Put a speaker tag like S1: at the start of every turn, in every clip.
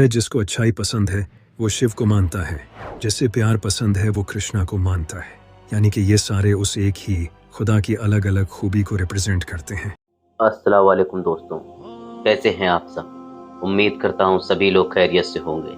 S1: जिसको अच्छाई पसंद है वो शिव को मानता है, जिसे प्यार पसंद है वो कृष्णा को मानता है। यानी कि ये सारे उस एक ही खुदा की अलग अलग खूबी को रिप्रेजेंट करते हैं।
S2: अस्सलाम वालेकुम दोस्तों, कैसे हैं आप सब? उम्मीद करता हूँ सभी लोग खैरियत से होंगे।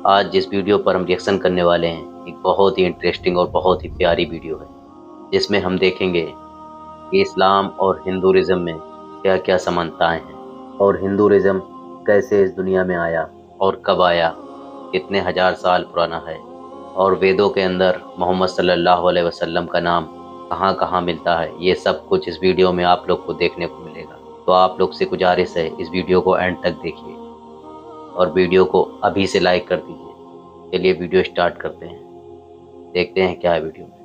S2: आज जिस वीडियो पर हम रिएक्शन करने वाले हैं एक बहुत ही इंटरेस्टिंग और बहुत ही प्यारी वीडियो है, जिसमें हम देखेंगे कि इस्लाम और हिंदुइज़्म में क्या क्या समानताएं हैं और हिंदुइज़्म कैसे इस दुनिया में आया और कब आया, कितने हज़ार साल पुराना है, और वेदों के अंदर मोहम्मद सल्लल्लाहु अलैहि वसल्लम का नाम कहाँ कहाँ मिलता है। ये सब कुछ इस वीडियो में आप लोग को देखने को मिलेगा। तो आप लोग से गुजारिश है इस वीडियो को एंड तक देखिए और वीडियो को अभी से लाइक कर दीजिए। चलिए वीडियो स्टार्ट करते हैं, देखते हैं क्या है वीडियो में।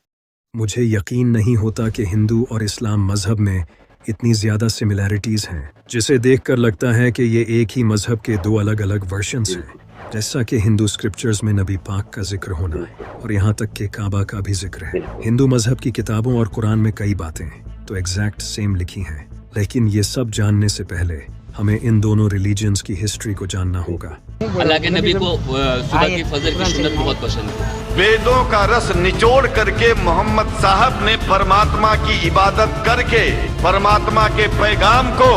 S1: मुझे यकीन नहीं होता कि हिंदू और इस्लाम मज़हब में इतनी ज़्यादा सिमिलैरिटीज़ हैं, जिसे देखकर लगता है कि ये एक ही मज़हब के दो अलग अलग वर्जन्स हैं। जैसा कि हिंदू स्क्रिप्चर्स में नबी पाक का जिक्र होना और यहाँ तक कि काबा का भी जिक्र है। हिंदू मज़हब की किताबों और कुरान में कई बातें तो एग्जैक्ट सेम लिखी हैं, लेकिन ये सब जानने से पहले हमें इन दोनों रिलीजन्स की हिस्ट्री को जानना होगा।
S3: अल्लाह के नबी को सुबह की फजर की सुन्नत बहुत पसंद है।
S4: वेदों का रस निचोड़ करके मोहम्मद साहब ने परमात्मा की इबादत करके परमात्मा के पैगाम को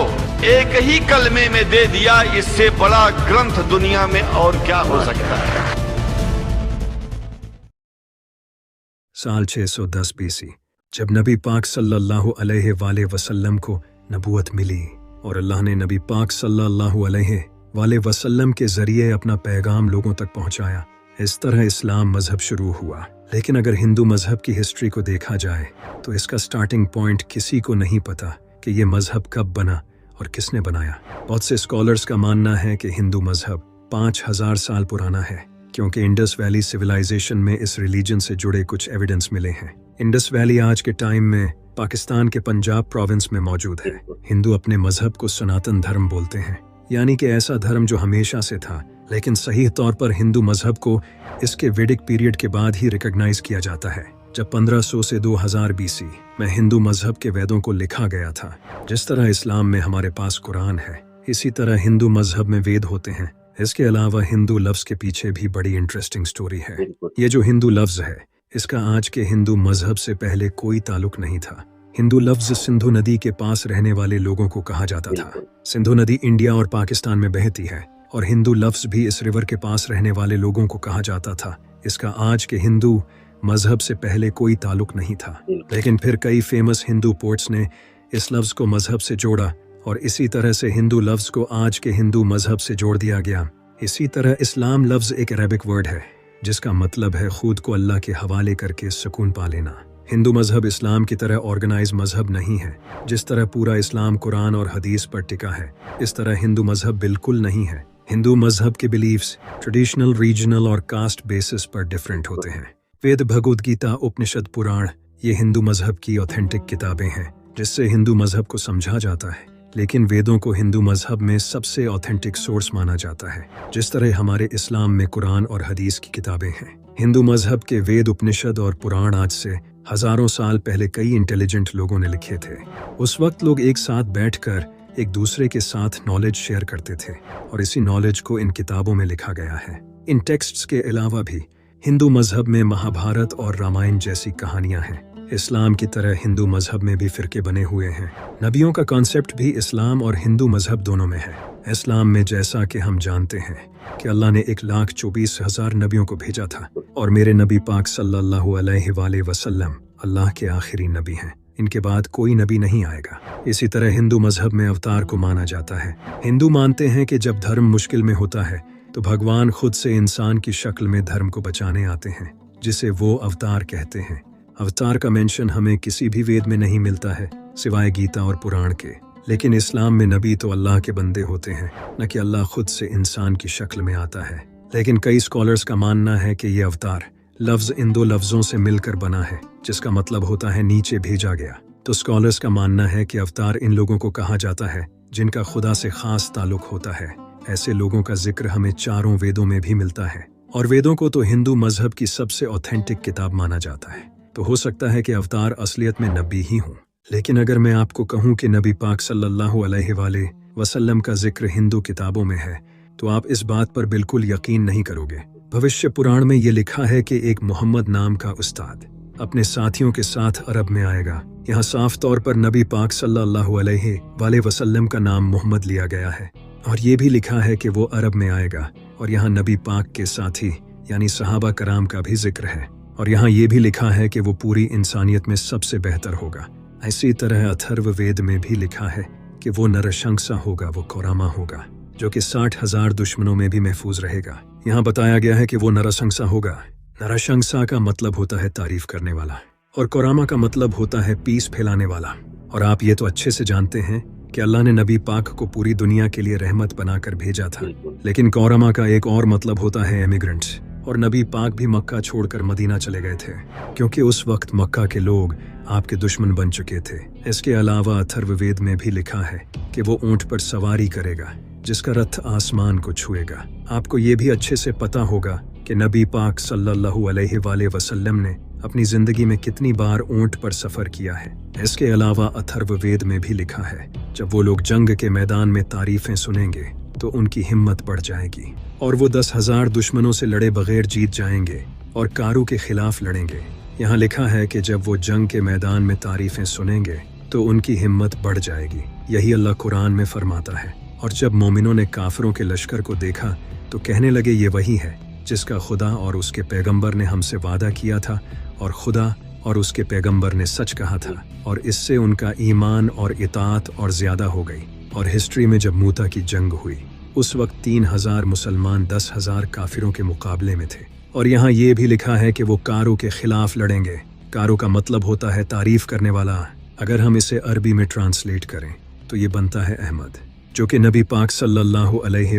S4: एक ही कलमे में दे दिया। इससे बड़ा ग्रंथ दुनिया में और क्या हो सकता है।
S1: साल 610 BC जब नबी पाक सल्लल्लाहु अलैहि वसल्लम को नबूवत मिली और अल्लाह ने नबी पाक सल्लल्लाहु अलैहि वसल्लम के जरिए अपना पैगाम लोगों तक पहुंचाया, इस तरह इस्लाम मजहब शुरू हुआ। लेकिन अगर हिंदू मजहब की हिस्ट्री को देखा जाए तो इसका स्टार्टिंग पॉइंट किसी को नहीं पता कि ये मजहब कब बना और किसने बनाया। बहुत से स्कॉलर्स का मानना है कि हिंदू मजहब 5000 साल पुराना है, क्योंकि इंडस वैली सिविलाइजेशन में इस रिलीजन से जुड़े कुछ एविडेंस मिले हैं। इंडस वैली आज के टाइम में पाकिस्तान के पंजाब प्रोविंस में मौजूद है। हिंदू अपने मजहब को सनातन धर्म बोलते हैं, यानी कि ऐसा धर्म जो हमेशा से था, लेकिन सही तौर पर हिंदू मजहब को इसके वैदिक पीरियड के बाद ही रिकॉग्नाइज किया जाता है, जब 1500 से 2000 BC में हिंदू मजहब के वेदों को लिखा गया था। जिस तरह इस्लाम में हमारे पास कुरान है, इसी तरह हिंदू मजहब में वेद होते हैं। इसके अलावा हिंदू लफ्ज के पीछे भी बड़ी इंटरेस्टिंग स्टोरी है। ये जो हिंदू लफ्ज है, इसका आज के हिंदू मजहब से पहले कोई ताल्लुक नहीं था। हिंदू लफ्ज सिंधु नदी के पास रहने वाले लोगों को कहा जाता था। सिंधु नदी इंडिया और पाकिस्तान में बहती है और हिंदू लफ्ज भी इस रिवर के पास रहने वाले लोगों को कहा जाता था। इसका आज के हिंदू मजहब से पहले कोई ताल्लुक नहीं था, लेकिन फिर कई फेमस हिंदू पोर्ट्स ने इस लफ्ज को मजहब से जोड़ा और इसी तरह से हिंदू लफ्ज को आज के हिंदू मजहब से जोड़ दिया गया। इसी तरह इस्लाम लफ्ज एक अरबिक वर्ड है जिसका मतलब है खुद को अल्लाह के हवाले करके सुकून पा लेना। हिंदू मजहब इस्लाम की तरह ऑर्गेनाइज मजहब नहीं है। जिस तरह पूरा इस्लाम कुरान और हदीस पर टिका है, इस तरह हिंदू मजहब बिल्कुल नहीं है। हिंदू मजहब के बिलीफ्स ट्रेडिशनल, रीजनल और कास्ट बेसिस पर डिफरेंट होते हैं। वेद, भगवद गीता, उपनिषद, पुराण ये हिंदू मजहब की ऑथेंटिक किताबें हैं जिससे हिंदू मजहब को समझा जाता है। लेकिन वेदों को हिंदू मजहब में सबसे ऑथेंटिक सोर्स माना जाता है, जिस तरह हमारे इस्लाम में कुरान और हदीस की किताबें हैं। हिंदू मजहब के वेद, उपनिषद और पुराण आज से हजारों साल पहले कई इंटेलिजेंट लोगों ने लिखे थे। उस वक्त लोग एक साथ बैठकर एक दूसरे के साथ नॉलेज शेयर करते थे और इसी नॉलेज को इन किताबों में लिखा गया है। इन टेक्स्ट्स के अलावा भी हिंदू मजहब में महाभारत और रामायण जैसी कहानियां हैं। इस्लाम की तरह हिंदू मजहब में भी फिरके बने हुए हैं। नबियों का कॉन्सेप्ट भी इस्लाम और हिंदू मजहब दोनों में है। इस्लाम में जैसा कि हम जानते हैं कि अल्लाह ने 1,24,000 नबियों को भेजा था और मेरे नबी पाक सल्लल्लाहु अलैहि वसल्लम अल्लाह के आखिरी नबी हैं। इनके बाद कोई नबी नहीं आएगा। इसी तरह हिंदू मजहब में अवतार को माना जाता है। हिंदू मानते हैं कि जब धर्म मुश्किल में होता है तो भगवान खुद से इंसान की शक्ल में धर्म को बचाने आते हैं, जिसे वो अवतार कहते हैं। अवतार का मेंशन हमें किसी भी वेद में नहीं मिलता है सिवाय गीता और पुराण के। लेकिन इस्लाम में नबी तो अल्लाह के बंदे होते हैं, न कि अल्लाह खुद से इंसान की शक्ल में आता है। लेकिन कई स्कॉलर्स का मानना है कि ये अवतार लफ्ज इन दो लफ्जों से मिलकर बना है, जिसका मतलब होता है नीचे भेजा गया। तो स्कॉलर्स का मानना है कि अवतार इन लोगों को कहा जाता है जिनका खुदा से खास ताल्लुक होता है। ऐसे लोगों का जिक्र हमें चारों वेदों में भी मिलता है और वेदों को तो हिंदू मजहब की सबसे ऑथेंटिक किताब माना जाता है। तो हो सकता है कि अवतार असलियत में नबी ही हूँ। लेकिन अगर मैं आपको कहूँ कि नबी पाक सल्लल्लाहु अलैहि वसल्लम का जिक्र हिंदू किताबों में है, तो आप इस बात पर बिल्कुल यकीन नहीं करोगे। भविष्य पुराण में ये लिखा है कि एक मोहम्मद नाम का उस्ताद अपने साथियों के साथ अरब में आएगा। यहाँ साफ तौर पर नबी पाक सल्लल्लाहु अलैहि वसल्लम का नाम मोहम्मद लिया गया है और ये भी लिखा है कि वो अरब में आएगा और यहाँ नबी पाक के साथी यानी सहाबा कराम का भी जिक्र है और यहाँ ये भी लिखा है कि वो पूरी इंसानियत में सबसे बेहतर होगा। इसी तरह अथर्व वेद में भी लिखा है कि वो नरशंसा होगा, वो कोरामा होगा जो कि 60,000 दुश्मनों में भी महफूज रहेगा। यहाँ बताया गया है कि वो नरशंसा होगा। नरशंसा का मतलब होता है तारीफ करने वाला और कोरामा का मतलब होता है पीस फैलाने वाला। और आप ये तो अच्छे से जानते हैं कि अल्लाह ने नबी पाक को पूरी दुनिया के लिए रहमत बनाकर भेजा था, लेकिन कोरामा का एक और मतलब होता है एमिग्रेंट्स। और नबी पाक भी मक्का छोड़कर मदीना चले गए थे क्योंकि उस वक्त मक्का के लोग आपके दुश्मन बन चुके थे। इसके अलावा अथर्ववेद में भी लिखा है कि वो ऊंट पर सवारी करेगा जिसका रथ आसमान को छुएगा। आपको ये भी अच्छे से पता होगा कि नबी पाक सल्लल्लाहु अलैहि वसल्लम ने अपनी जिंदगी में कितनी बार ऊंट पर सफर किया है। इसके अलावा अथर्ववेद में भी लिखा है जब वो लोग जंग के मैदान में तारीफें सुनेंगे तो उनकी हिम्मत बढ़ जाएगी और वो 10,000 दुश्मनों से लड़े बगैर जीत जाएंगे और कारू के खिलाफ लड़ेंगे। यहाँ लिखा है कि जब वो जंग के मैदान में तारीफें सुनेंगे तो उनकी हिम्मत बढ़ जाएगी। यही अल्लाह कुरान में फरमाता है। और जब मोमिनों ने काफिरों के लश्कर को देखा तो कहने लगे ये वही है जिसका खुदा और उसके पैगंबर ने हमसे वादा किया था और खुदा और उसके पैगंबर ने सच कहा था और इससे उनका ईमान और इताअत और ज्यादा हो गई। और हिस्ट्री में जब मूता की जंग हुई उस वक्त 3,000 मुसलमान 10,000 काफिरों के मुकाबले में थे। और यहाँ ये भी लिखा है कि वो कारू के खिलाफ लड़ेंगे। कारू का मतलब होता है तारीफ करने वाला। अगर हम इसे अरबी में ट्रांसलेट करें तो ये बनता है अहमद, जो कि नबी पाक सल्लल्लाहु अलैहि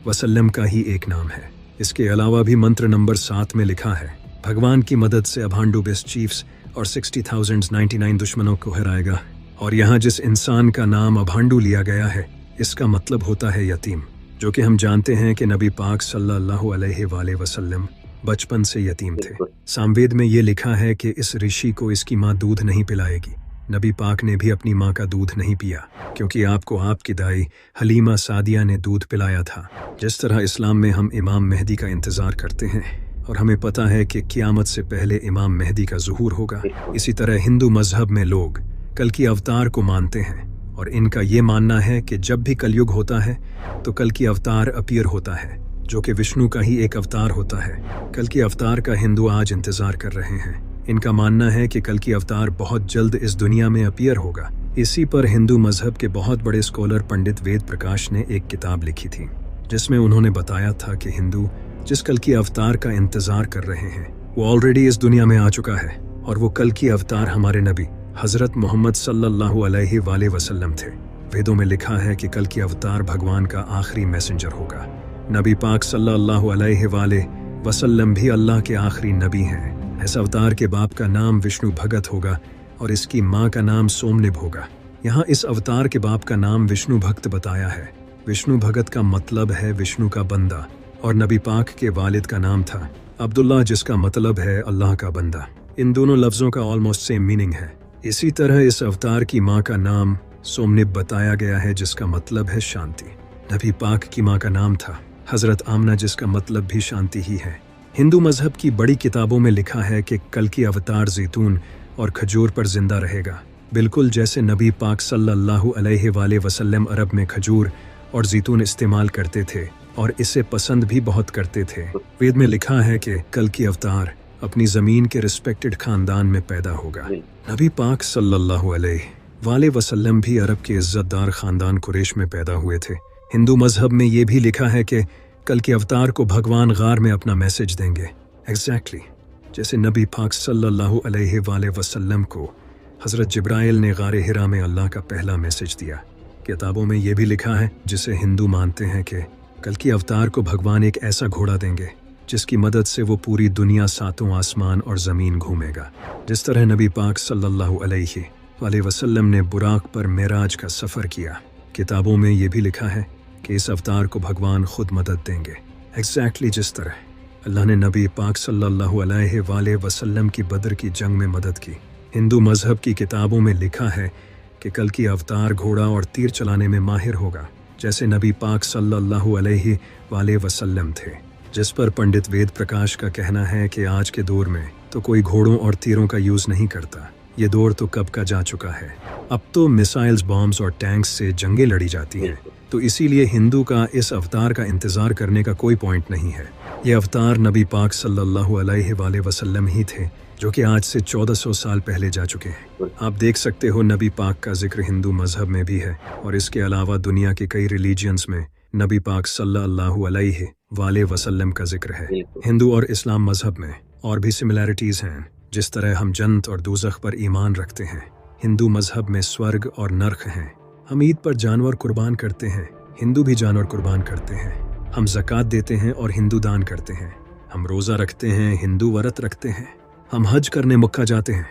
S1: वसल्लम का ही एक नाम है। इसके अलावा भी मंत्र नंबर 7 में लिखा है भगवान की मदद से अभांडू बेस्ट चीफ्स और 60,099 दुश्मनों को हराएगा। और यहाँ जिस इंसान का नाम अभांडू लिया गया है इसका मतलब होता है यतीम, जो कि हम जानते हैं कि नबी पाक सल्लल्लाहु अलैहि वसल्लम बचपन से यतीम थे। सामवेद में ये लिखा है कि इस ऋषि को इसकी माँ दूध नहीं पिलाएगी। नबी पाक ने भी अपनी माँ का दूध नहीं पिया क्योंकि आपको आपकी दाई हलीमा सादिया ने दूध पिलाया था। जिस तरह इस्लाम में हम इमाम मेहदी का इंतज़ार करते हैं और हमें पता है कि क़यामत से पहले इमाम मेहदी का ज़ुहूर होगा, इसी तरह हिंदू मजहब में लोग कल की अवतार को मानते हैं और इनका ये मानना है कि जब भी कलयुग होता है तो कल की अवतार अपीयर होता है, जो कि विष्णु का ही एक अवतार होता है। कल की अवतार का हिंदू आज इंतज़ार कर रहे हैं। इनका मानना है कि कल की अवतार बहुत जल्द इस दुनिया में अपीयर होगा। इसी पर हिंदू मजहब के बहुत बड़े स्कॉलर पंडित वेद प्रकाश ने एक किताब लिखी थी जिसमें उन्होंने बताया था कि हिंदू जिस कल की अवतार का इंतजार कर रहे हैं वो ऑलरेडी इस दुनिया में आ चुका है और वो कल की अवतार हमारे नबी हजरत मोहम्मद सल्लल्लाहु अलैहि वसल्लम थे। वेदों में लिखा है कि कल की अवतार भगवान का आखिरी मैसेंजर होगा। नबी पाक सल्लल्लाहु अलैहि वसल्लम भी अल्लाह के आखिरी नबी हैं। इस अवतार के बाप का नाम विष्णु भगत होगा और इसकी माँ का नाम सोमनिब होगा। यहाँ इस अवतार के बाप का नाम विष्णु भक्त बताया है। विष्णु भगत का मतलब है विष्णु का बंदा और नबी पाक के वालिद का नाम था अब्दुल्ला, जिसका मतलब है अल्लाह का बंदा। इन दोनों लफ्ज़ों का ऑलमोस्ट सेम मीनिंग है। इसी तरह इस अवतार की माँ का नाम सोमनिब बताया गया है जिसका मतलब है शांति। नबी पाक की माँ का नाम था हजरत आमना जिसका मतलब भी शांति ही है। हिंदू मजहब की बड़ी किताबों में लिखा है कि कल की अवतार जैतून और खजूर पर जिंदा रहेगा, बिल्कुल जैसे नबी पाक सल्लल्लाहु अलैहि वसल्लम अरब में खजूर और जैतून इस्तेमाल करते थे और इसे पसंद भी बहुत करते थे। वेद में लिखा है कि कल की अवतार अपनी ज़मीन के रिस्पेक्टेड ख़ानदान में पैदा होगा। नबी पाक सल्लल्लाहु अलैहि वसल्लम भी अरब के इज़्ज़तदार ख़ानदान कुरैश में पैदा हुए थे। हिंदू मजहब में ये भी लिखा है कि कल के अवतार को भगवान गार में अपना मैसेज देंगे, एग्जैक्टली जैसे नबी पाक सल्लल्लाहु अलैहि वसल्लम को हज़रत जिब्राइल ने गारे हिरा में अल्लाह का पहला मैसेज दिया। किताबों में ये भी लिखा है जिसे हिंदू मानते हैं कि कल की अवतार को भगवान एक ऐसा घोड़ा देंगे जिसकी मदद से वो पूरी दुनिया सातों आसमान और ज़मीन घूमेगा। जिस तरह नबी पाक सल्लल्लाहु अलैहि वसल्लम ने बुराक पर मेराज का सफ़र किया, किताबों में ये भी लिखा है कि इस अवतार को भगवान खुद मदद देंगे, एग्जैक्टली जिस तरह अल्लाह ने नबी पाक सल्लल्लाहु अलैहि वसल्लम की बदर की जंग में मदद की। हिंदू मजहब की किताबों में लिखा है कि कल की अवतार घोड़ा और तीर चलाने में माहिर होगा, जैसे नबी पाक सल्लल्लाहु अलैहि वसल्लम थे, जिस पर पंडित वेद प्रकाश का कहना है कि आज के दौर में तो कोई घोड़ों और तीरों का यूज नहीं करता। ये दौर तो कब का जा चुका है। अब तो मिसाइल्स, बॉम्ब्स और टैंक्स से जंगें लड़ी जाती हैं। तो इसीलिए हिंदू का इस अवतार का इंतजार करने का कोई पॉइंट नहीं है। ये अवतार नबी पाक सल्लल्लाहु अलैहि वसल्लम ही थे, जो कि आज से 1400 साल पहले जा चुके हैं। आप देख सकते हो नबी पाक का जिक्र हिंदू मजहब में भी है, और इसके अलावा दुनिया के कई रिलीजियंस में नबी पाक सल्लल्लाहु अलैहि वसल्लम का जिक्र है। हिंदू और इस्लाम मजहब में और भी सिमिलैरिटीज हैं। जिस तरह हम जन्नत और दोज़ख पर ईमान रखते हैं, हिंदू मजहब में स्वर्ग और नरक हैं। हम ईद पर जानवर कुर्बान करते हैं, हिंदू भी जानवर कुर्बान करते हैं। हम ज़कात देते हैं और हिंदू दान करते हैं। हम रोज़ा रखते हैं, हिंदू व्रत रखते हैं। हम हज करने मक्का जाते हैं।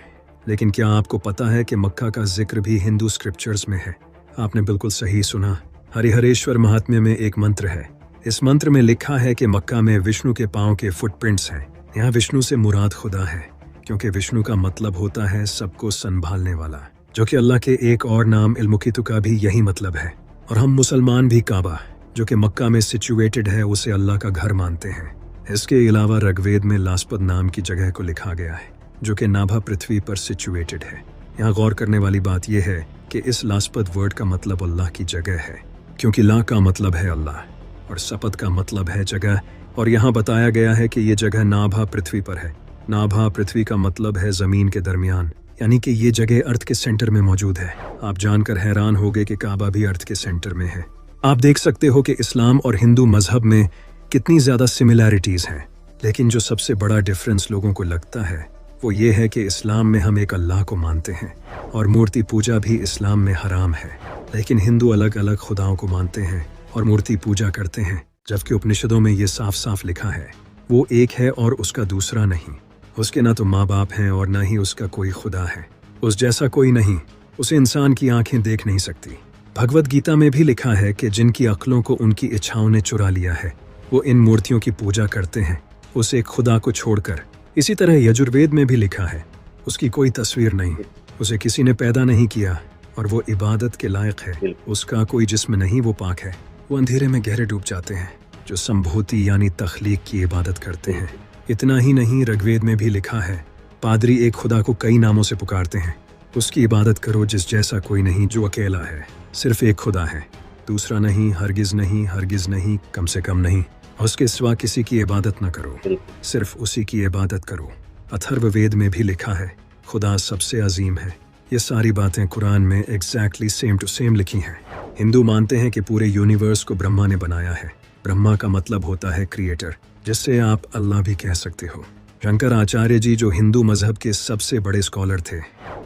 S1: लेकिन क्या आपको पता है कि मक्का का जिक्र भी हिंदू स्क्रिप्चर्स में है? आपने बिल्कुल सही सुना। हरिहरेश्वर महात्म्य में एक मंत्र है। इस मंत्र में लिखा है कि मक्का में विष्णु के पांव के फुटप्रिंट्स हैं। यहाँ विष्णु से मुराद खुदा है, क्योंकि विष्णु का मतलब होता है सबको संभालने वाला, जो कि अल्लाह के एक और नाम इल्मुकितु का भी यही मतलब है। और हम मुसलमान भी काबा, जो कि मक्का में सिचुएटेड है, उसे अल्लाह का घर मानते हैं। इसके अलावा ऋग्वेद में लास्पद नाम की जगह को लिखा गया है, जो कि नाभा पृथ्वी पर सिचुएटेड है। यहाँ गौर करने वाली बात यह है कि इस लास्पद वर्ड का मतलब अल्लाह की जगह है, क्योंकि ला का मतलब है अल्लाह और सपद का मतलब है जगह। और यहाँ बताया गया है कि ये जगह नाभा पृथ्वी पर है। नाभा पृथ्वी का मतलब है जमीन के दरमियान, यानी कि ये जगह अर्थ के सेंटर में मौजूद है। आप जानकर हैरान होगे कि काबा भी अर्थ के सेंटर में है। आप देख सकते हो कि इस्लाम और हिंदू मजहब में कितनी ज्यादा सिमिलैरिटीज हैं, लेकिन जो सबसे बड़ा डिफरेंस लोगों को लगता है वो ये है कि इस्लाम में हम एक अल्लाह को मानते हैं और मूर्ति पूजा भी इस्लाम में हराम है, लेकिन हिंदू अलग अलग खुदाओं को मानते हैं और मूर्ति पूजा करते हैं। जबकि उपनिषदों में ये साफ साफ लिखा है वो एक है और उसका दूसरा नहीं। उसके ना तो माँ बाप हैं और ना ही उसका कोई खुदा है। उस जैसा कोई नहीं, उसे इंसान की आंखें देख नहीं सकती। भगवत गीता में भी लिखा है कि जिनकी अक्लों को उनकी इच्छाओं ने चुरा लिया है वो इन मूर्तियों की पूजा करते हैं, उस एक खुदा को छोड़कर। इसी तरह यजुर्वेद में भी लिखा है उसकी कोई तस्वीर नहीं, उसे किसी ने पैदा नहीं किया और वो इबादत के लायक है। उसका कोई जिस्म नहीं, वो पाक है। वो अंधेरे में गहरे डूब जाते हैं जो संभूति यानी तख्लीक की इबादत करते हैं। इतना ही नहीं, ऋग्वेद में भी लिखा है पादरी एक खुदा को कई नामों से पुकारते हैं। उसकी इबादत करो जिस जैसा कोई नहीं, जो अकेला है। सिर्फ एक खुदा है, दूसरा नहीं, हरगिज नहीं, हरगिज नहीं, कम से कम नहीं। उसके सिवा किसी की इबादत न करो, सिर्फ उसी की इबादत करो। अथर्ववेद में भी लिखा है खुदा सबसे अजीम है। ये सारी बातें कुरान में एग्जैक्टली सेम टू सेम लिखी हैं। हिंदू मानते हैं कि पूरे यूनिवर्स को ब्रह्मा ने बनाया है। ब्रह्मा का मतलब होता है क्रिएटर, जिससे आप अल्लाह भी कह सकते हो। शंकराचार्य जी, जो हिंदू मजहब के सबसे बड़े स्कॉलर थे,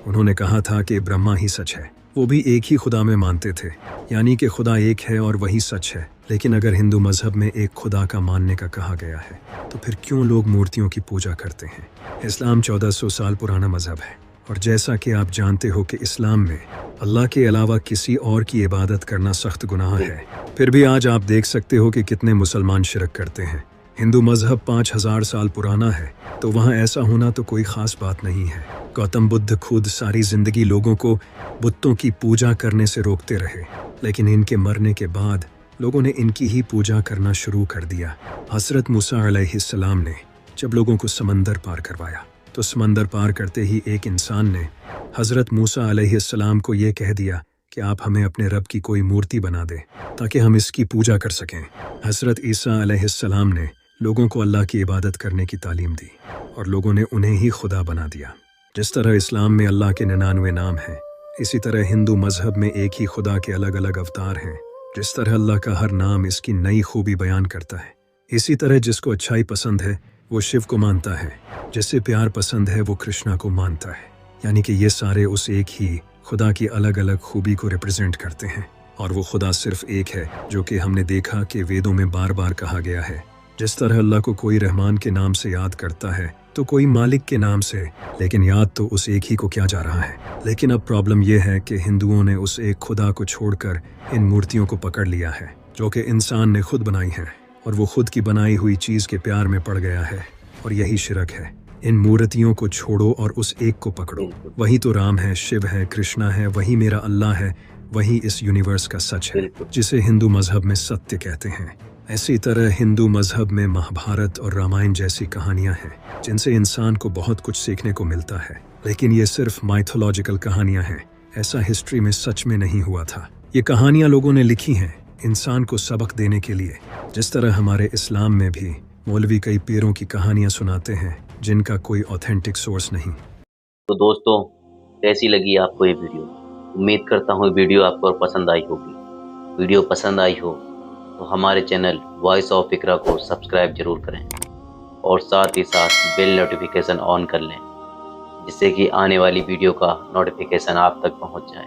S1: उन्होंने कहा था कि ब्रह्मा ही सच है। वो भी एक ही खुदा में मानते थे, यानी कि खुदा एक है और वही सच है। लेकिन अगर हिंदू मजहब में एक खुदा का मानने का कहा गया है तो फिर क्यों लोग मूर्तियों की पूजा करते हैं? इस्लाम 1400 साल पुराना मजहब है, और जैसा कि आप जानते हो कि इस्लाम में अल्लाह के अलावा किसी और की इबादत करना सख्त गुनाह है। फिर भी आज आप देख सकते हो कि कितने मुसलमान शिरक करते हैं। हिंदू मजहब 5000 साल पुराना है, तो वहाँ ऐसा होना तो कोई खास बात नहीं है। गौतम बुद्ध खुद सारी जिंदगी लोगों को बुतों की पूजा करने से रोकते रहे, लेकिन इनके मरने के बाद लोगों ने इनकी ही पूजा करना शुरू कर दिया। हज़रत मूसा अलैहिस्सलाम ने जब लोगों को समंदर पार करवाया, तो समंदर पार करते ही एक इंसान ने हज़रत मूसा अलैहिस्सलाम को ये कह दिया कि आप हमें अपने रब की कोई मूर्ति बना दें ताकि हम इसकी पूजा कर सकें। हज़रत ईसा अलैहिस्सलाम ने लोगों को अल्लाह की इबादत करने की तालीम दी और लोगों ने उन्हें ही खुदा बना दिया। जिस तरह इस्लाम में अल्लाह के 99 नाम हैं, इसी तरह हिंदू मजहब में एक ही खुदा के अलग अलग अवतार हैं। जिस तरह अल्लाह का हर नाम इसकी नई खूबी बयान करता है, इसी तरह जिसको अच्छाई पसंद है वो शिव को मानता है, जिससे प्यार पसंद है वो कृष्णा को मानता है। यानी कि ये सारे उस एक ही खुदा की अलग अलग खूबी को रिप्रेजेंट करते हैं, और वो खुदा सिर्फ एक है, जो कि हमने देखा कि वेदों में बार बार कहा गया है। जिस तरह अल्लाह को कोई रहमान के नाम से याद करता है तो कोई मालिक के नाम से, लेकिन याद तो उस एक ही को किया जा रहा है। लेकिन अब प्रॉब्लम यह है कि हिंदुओं ने उस एक खुदा को छोड़कर इन मूर्तियों को पकड़ लिया है, जो कि इंसान ने खुद बनाई है, और वो खुद की बनाई हुई चीज़ के प्यार में पड़ गया है, और यही शिरक है। इन मूर्तियों को छोड़ो और उस एक को पकड़ो। वही तो राम है, शिव है, कृष्णा है, वही मेरा अल्लाह है, वही इस यूनिवर्स का सच है,
S2: बिल्कुल।
S1: जिसे हिंदू मजहब में सत्य कहते हैं। इसी तरह हिंदू मजहब में महाभारत और रामायण जैसी कहानियां हैं, जिनसे इंसान को बहुत कुछ सीखने को मिलता है। लेकिन ये सिर्फ माइथोलॉजिकल कहानियां हैं, ऐसा हिस्ट्री में सच में नहीं हुआ था। ये कहानियां लोगों ने लिखी हैं इंसान को सबक देने के लिए, जिस तरह हमारे इस्लाम में भी मौलवी कई पीरों की कहानियां सुनाते हैं जिनका कोई ऑथेंटिक सोर्स नहीं।
S2: तो दोस्तों, कैसी लगी आपको ये वीडियो? उम्मीद करता हूँ वीडियो आपको पसंद आई होगी। वीडियो पसंद आई हो तो हमारे चैनल वॉइस ऑफ इकरा को सब्सक्राइब जरूर करें और साथ ही साथ बेल नोटिफिकेशन ऑन कर लें, जिससे कि आने वाली वीडियो का नोटिफिकेशन आप तक पहुंच जाए।